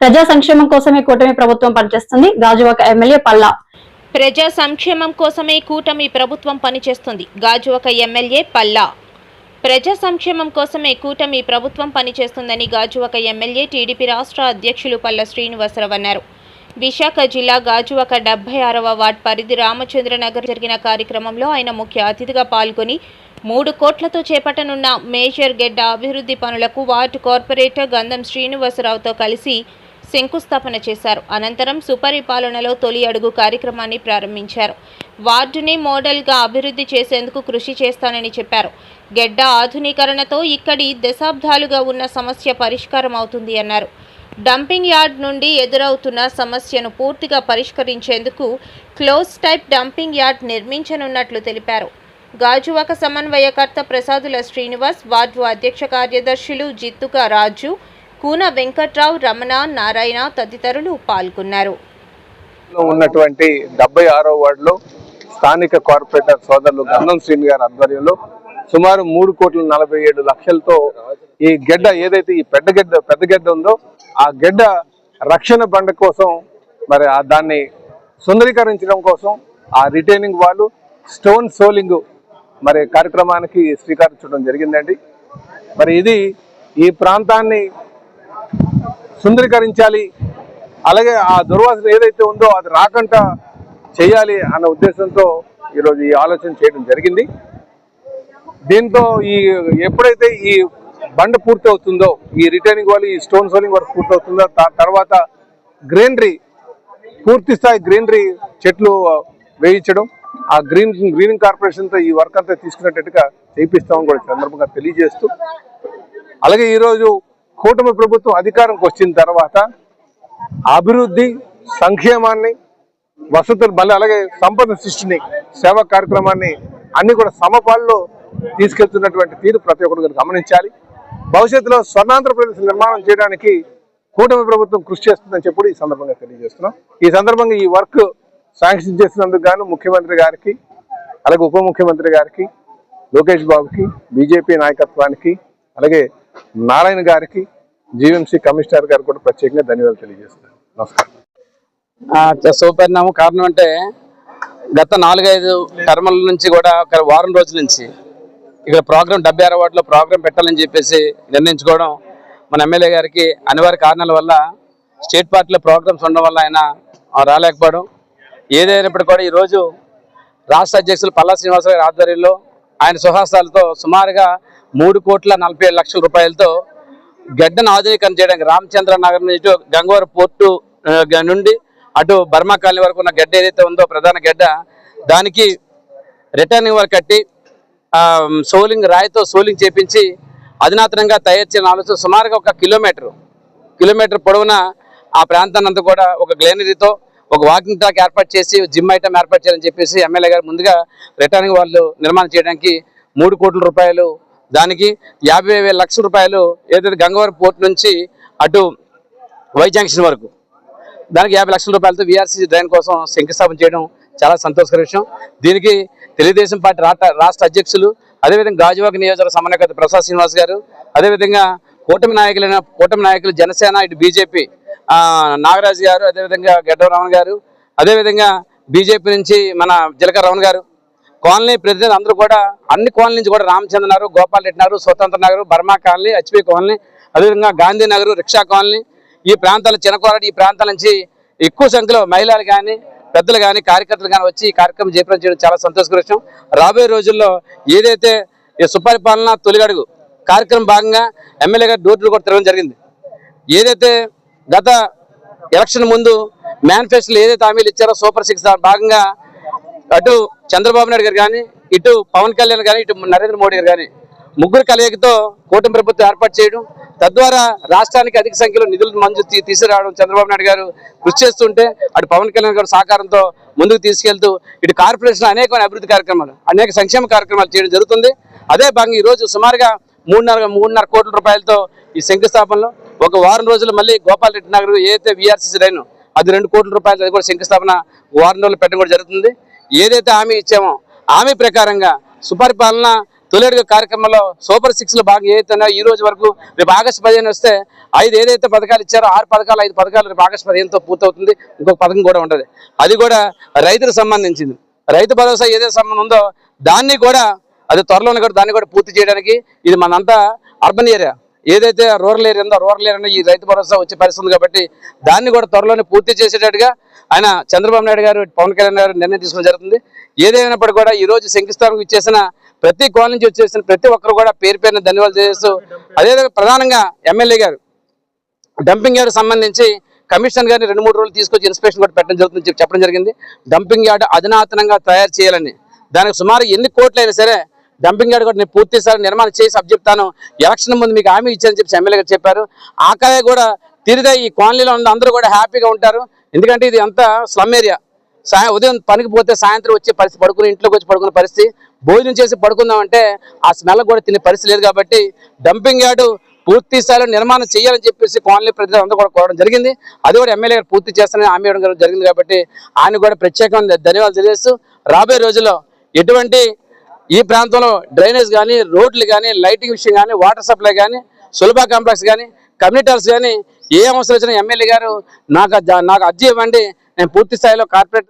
ప్రజా సంక్షేమం కోసమే కూటమి ప్రభుత్వం పనిచేస్తుంది. గాజువాక ఎమ్మెల్యే పల్లా. ప్రజా సంక్షేమం కోసమే కూటమి ప్రభుత్వం పనిచేస్తుంది. గాజువాక ఎమ్మెల్యే పల్లా. ప్రజా సంక్షేమం కోసమే కూటమి ప్రభుత్వం పనిచేస్తుందని గాజువాక ఎమ్మెల్యే టీడీపీ రాష్ట్ర అధ్యక్షులు పల్లా శ్రీనివాసరావు అన్నారు. విశాఖ జిల్లా గాజువాక 76వ వార్డ్ పరిధి రామచంద్రనగర్ జరిగిన కార్యక్రమంలో ఆయన ముఖ్య అతిథిగా పాల్గొని 3 కోట్లతో చేపట్టనున్న మేజర్ గెడ్డ అభివృద్ధి పనులకు వార్డు కార్పొరేటర్ గంధం శ్రీనివాసరావుతో కలిసి శంకుస్థాపన చేశారు. అనంతరం సుపరిపాలనలో తొలి అడుగు కార్యక్రమాన్ని ప్రారంభించారు. వార్డుని మోడల్గా అభివృద్ధి చేసేందుకు కృషి చేస్తానని చెప్పారు. గెడ్డ ఆధునీకరణతో ఇక్కడి దశాబ్దాలుగా ఉన్న సమస్య పరిష్కారం అవుతుంది అన్నారు. డంపింగ్ యార్డ్ నుండి ఎదురవుతున్న సమస్యను పూర్తిగా పరిష్కరించేందుకు క్లోజ్ టైప్ డంపింగ్ యార్డ్ నిర్మించనున్నట్లు తెలిపారు. గాజువాక సమన్వయకర్త ప్రసాదుల శ్రీనివాస్, వార్డు అధ్యక్ష కార్యదర్శులు జిత్తుక రాజు, కూన వెంకట్రావు, రమణ, నారాయణ తదితరులు పాల్గొన్నారు. ఉన్నటువంటి 76వ వార్డులో స్థానిక కార్పొరేటర్ సోదరులు గంధం శ్రీని గారి ఆధ్వర్యంలో సుమారు 3,47,00,000తో ఈ గెడ్డ ఏదైతే ఈ పెద్ద గెడ్డ ఉందో ఆ గెడ్డ రక్షణ బండ కోసం మరి దాన్ని సుందరీకరించడం కోసం ఆ రిటైనింగ్ వాళ్ళు స్టోన్ సోలింగ్ మరి కార్యక్రమానికి శ్రీకారం చుట్టడం జరిగిందండి. మరి ఇది ఈ ప్రాంతాన్ని సుందరీకరించాలి, అలాగే ఆ దుర్వాసన ఏదైతే ఉందో అది రాకుండా చేయాలి అన్న ఉద్దేశంతో ఈరోజు ఈ ఆలోచన చేయడం జరిగింది. దీంతో ఎప్పుడైతే ఈ బండ పూర్తి అవుతుందో, ఈ రిటైనింగ్ వాళ్ళు ఈ స్టోన్ సోలింగ్ వర్క్ పూర్తి అవుతుందో తర్వాత గ్రీనరీ పూర్తి స్థాయి గ్రీనరీ చెట్లు వేయించడం, ఆ గ్రీనింగ్ కార్పొరేషన్తో ఈ వర్క్ అంతా తీసుకునేటట్టుగా చేయిస్తామని కూడా సందర్భంగా తెలియజేస్తూ, అలాగే ఈరోజు కూటమి ప్రభుత్వం అధికారంకి వచ్చిన తర్వాత అభివృద్ధి, సంక్షేమాన్ని, వసతులు మళ్ళీ అలాగే సంపద సృష్టిని, సేవా కార్యక్రమాన్ని అన్ని కూడా సమపాల్లో తీసుకెళ్తున్నటువంటి తీరు ప్రతి ఒక్కరు గమనించాలి. భవిష్యత్తులో స్వర్ణాంధ్రప్రదేశ్ నిర్మాణం చేయడానికి కూటమి ప్రభుత్వం కృషి చేస్తుందని చెప్పి ఈ సందర్భంగా తెలియజేస్తున్నాం. ఈ సందర్భంగా ఈ వర్క్ శాంక్షన్ చేసినందుకు గాను ముఖ్యమంత్రి గారికి, అలాగే ఉప ముఖ్యమంత్రి గారికి, లోకేష్ బాబుకి, బీజేపీ నాయకత్వానికి, అలాగే నారాయణ గారికి, జీవీఎంసీ కమిషనర్ గారికి కూడా ప్రత్యేకంగా ధన్యవాదాలు తెలియజేస్తున్నాను. నమస్కారం. శుభపరిణామం. కారణం అంటే గత 4-5 టర్ముల నుంచి కూడా ఒక వారం రోజుల నుంచి ఇక్కడ ప్రోగ్రాం 76వ వార్డులో ప్రోగ్రాం పెట్టాలని చెప్పేసి నిర్ణయించుకోవడం, మన ఎమ్మెల్యే గారికి అనివార్య కారణాల వల్ల స్టేట్ పార్టీలో ప్రోగ్రామ్స్ ఉండడం వల్ల ఆయన రాలేకపోవడం. ఏదైనప్పటికీ కూడా ఈరోజు రాష్ట్ర అధ్యక్షులు పల్లా శ్రీనివాసరావు గారి ఆధ్వర్యంలో ఆయన సుహాసాలతో సుమారుగా 3,47,00,000 రూపాయలతో గడ్డను ఆధునీకరణ చేయడానికి రామచంద్ర నగర్ నుంచి ఇటు గంగవరం పోర్టు నుండి అటు బర్మా కాలనీ వరకు ఉన్న గడ్డ ఏదైతే ఉందో ప్రధాన గడ్డ, దానికి రిటర్నింగ్ వర్క్ కట్టి సోలింగ్ రాయితో సోలింగ్ చేపించి అధునాతనంగా తయారు చేయాలని ఆలోచన సుమారుగా 1 కిలోమీటర్ పొడవున ఆ ప్రాంతాన్ని అంతా కూడా ఒక గ్రీనరీతో ఒక వాకింగ్ ట్రాక్ ఏర్పాటు చేసి జిమ్ ఐటమ్ ఏర్పాటు చేయాలని చెప్పేసి ఎమ్మెల్యే గారు ముందుగా రిటర్నింగ్ వాళ్ళు నిర్మాణం చేయడానికి 3 కోట్ల రూపాయలు, దానికి 50,00,000 రూపాయలు ఏదైతే గంగవరం పోర్ట్ నుంచి అటు వై జంక్షన్ వరకు దానికి 50,00,000 రూపాయలతో వీఆర్సీ డ్రైన్ కోసం శంకుస్థాపన చేయడం చాలా సంతోషకర విషయం. దీనికి తెలుగుదేశం పార్టీ రాష్ట్ర అధ్యక్షులు, అదేవిధంగా గాజువాక నియోజకవర్గ సమన్వయకర్త ప్రసాద్ శ్రీనివాస్ గారు, అదేవిధంగా కూటమి నాయకులు జనసేన, ఇటు బీజేపీ నాగరాజు గారు, అదేవిధంగా గడ్డ రమణ గారు, అదేవిధంగా బీజేపీ నుంచి మన జిలక రమణ గారు, కాలనీ ప్రతినిధులు అందరూ కూడా అన్ని కాలనీ నుంచి కూడా రామచంద్ర నగర్, గోపాల్ రెడ్డి నగర్, స్వతంత్ర Nagar, Burma colony, HP colony, అదేవిధంగా గాంధీ నగర్, రిక్షా కాలనీ, ఈ ప్రాంతాల చిన్నకోరటి ఈ ప్రాంతాల నుంచి ఎక్కువ సంఖ్యలో మహిళలు కానీ పెద్దలు కానీ కార్యకర్తలు కానీ వచ్చి ఈ కార్యక్రమం జయప్రదం చేయడం చాలా సంతోషకర విషయం. రాబోయే రోజుల్లో ఏదైతే ఈ సుపరిపాలన తొలిగడుగు కార్యక్రమం భాగంగా ఎమ్మెల్యే గారు డోర్ టు డోర్ తిరగడం జరిగింది. ఏదైతే గత ఎలక్షన్ ముందు మేనిఫెస్టోలో ఏదైతే హామీలు ఇచ్చారో సూపర్ 6 భాగంగా అటు చంద్రబాబు నాయుడు గారు కానీ, ఇటు పవన్ కళ్యాణ్ కానీ, ఇటు నరేంద్ర మోడీ గారు కానీ ముగ్గురు కలయికతో కూటమి ప్రభుత్వం ఏర్పాటు చేయడం, తద్వారా రాష్ట్రానికి అధిక సంఖ్యలో నిధులు మంజూరు తీసుకురావడం చంద్రబాబు నాయుడు గారు కృషి చేస్తుంటే, అటు పవన్ కళ్యాణ్ గారు సహకారంతో ముందుకు తీసుకెళ్తూ ఇటు కార్పొరేషన్ అనేకమైన అభివృద్ధి కార్యక్రమాలు, అనేక సంక్షేమ కార్యక్రమాలు చేయడం జరుగుతుంది. అదే భాగంగా ఈరోజు సుమారుగా 3.5 కోట్ల రూపాయలతో ఈ శంకుస్థాపనలో ఒక వారం రోజులు మళ్ళీ గోపాల్ రెడ్డి నగర్ ఏదైతే వీఆర్సీసీ లైన్ అది 2 కోట్ల రూపాయలు, అది కూడా శంకుస్థాపన వారం రోజులు పెట్టడం కూడా జరుగుతుంది. ఏదైతే హామీ ఇచ్చామో హామీ ప్రకారంగా సుపరిపాలన తొలిఅడుగు కార్యక్రమంలో సూపర్ 6 లో భాగంగా ఏదైతే ఈ రోజు వరకు రేపు ఆగస్టు 15 వస్తే 5 ఏదైతే పథకాలు ఇచ్చారో 6 పథకాలు 5 పథకాలు రేపు ఆగస్టు 15తో పూర్తవుతుంది. ఇంకొక పథకం కూడా ఉంటుంది, అది కూడా రైతులకు సంబంధించింది. రైతు భరోసా ఏదైతే సంబంధం ఉందో దాన్ని కూడా అది త్వరలోనే కూడా దాన్ని కూడా పూర్తి చేయడానికి ఇది మనంతా అర్బన్ ఏరియా ఏదైతే రూరల్ ఏరియా ఉందో రూరల్ ఏరియా ఈ రైతు భరోసా వచ్చే పరిస్థితి కాబట్టి దాన్ని కూడా త్వరలోనే పూర్తి చేసేటట్టుగా ఆయన చంద్రబాబు నాయుడు గారు పవన్ కళ్యాణ్ గారు నిర్ణయం తీసుకోవడం జరుగుతుంది. ఏదైనప్పటికీ కూడా ఈ రోజు శంకుస్థాపన ఇచ్చేసిన ప్రతి కాలనీ నుంచి వచ్చేసిన ప్రతి ఒక్కరు కూడా పేరు పేరున ధన్యవాదాలు చేస్తూ అదేవిధంగా ప్రధానంగా ఎమ్మెల్యే గారు డంపింగ్ యార్డ్ సంబంధించి కమిషనర్ గారిని 2-3 రోజులు తీసుకొచ్చి ఇన్స్పెక్షన్ కూడా పెట్టడం జరుగుతుంది చెప్పడం జరిగింది. డంపింగ్ యార్డ్ అధునాతనంగా తయారు చేయాలని దానికి సుమారు ఎన్ని కోట్లు అయినా సరే డంపింగ్ యార్డ్ కూడా నేను పూర్తి స్థాయి నిర్మాణం చేసి చెప్తాను, ఎలక్షన్ ముందు మీకు హామీ ఇచ్చారని చెప్పి ఎమ్మెల్యే గారు చెప్పారు. ఆకాయ కూడా తిరిగి ఈ కాలనీలో ఉన్న అందరూ కూడా హ్యాపీగా ఉంటారు. ఎందుకంటే ఇది అంతా స్లమ్ ఏరియా. ఉదయం పనికి పోతే సాయంత్రం వచ్చి పరిస్థితి పడుకుని ఇంట్లోకి వచ్చి పడుకునే పరిస్థితి, భోజనం చేసి పడుకుందామంటే ఆ స్మెల్ కూడా తినే పరిస్థితి లేదు. కాబట్టి డంపింగ్ యార్డు పూర్తి స్థాయిలో నిర్మాణం చేయాలని చెప్పేసి కాలనీ ప్రజలు అందరూ కూడా కోరడం జరిగింది. అది కూడా ఎమ్మెల్యే గారు పూర్తి చేస్తానని హామీ ఇవ్వడం జరిగింది. కాబట్టి ఆయన కూడా ప్రత్యేకంగా ధన్యవాదాలు తెలియజేస్తూ రాబోయే రోజుల్లో ఎటువంటి ఈ ప్రాంతంలో డ్రైనేజ్ కానీ రోడ్లు కానీ లైటింగ్ విషయం కానీ వాటర్ సప్లై కానీ సులభ కాంప్లెక్స్ కానీ కమ్యూనిటీ హాల్స్ కానీ ఏ అవసరం వచ్చినా ఎమ్మెల్యే గారు నాకు అర్జీ ఇవ్వండి, నేను పూర్తి స్థాయిలో కార్పొరేట్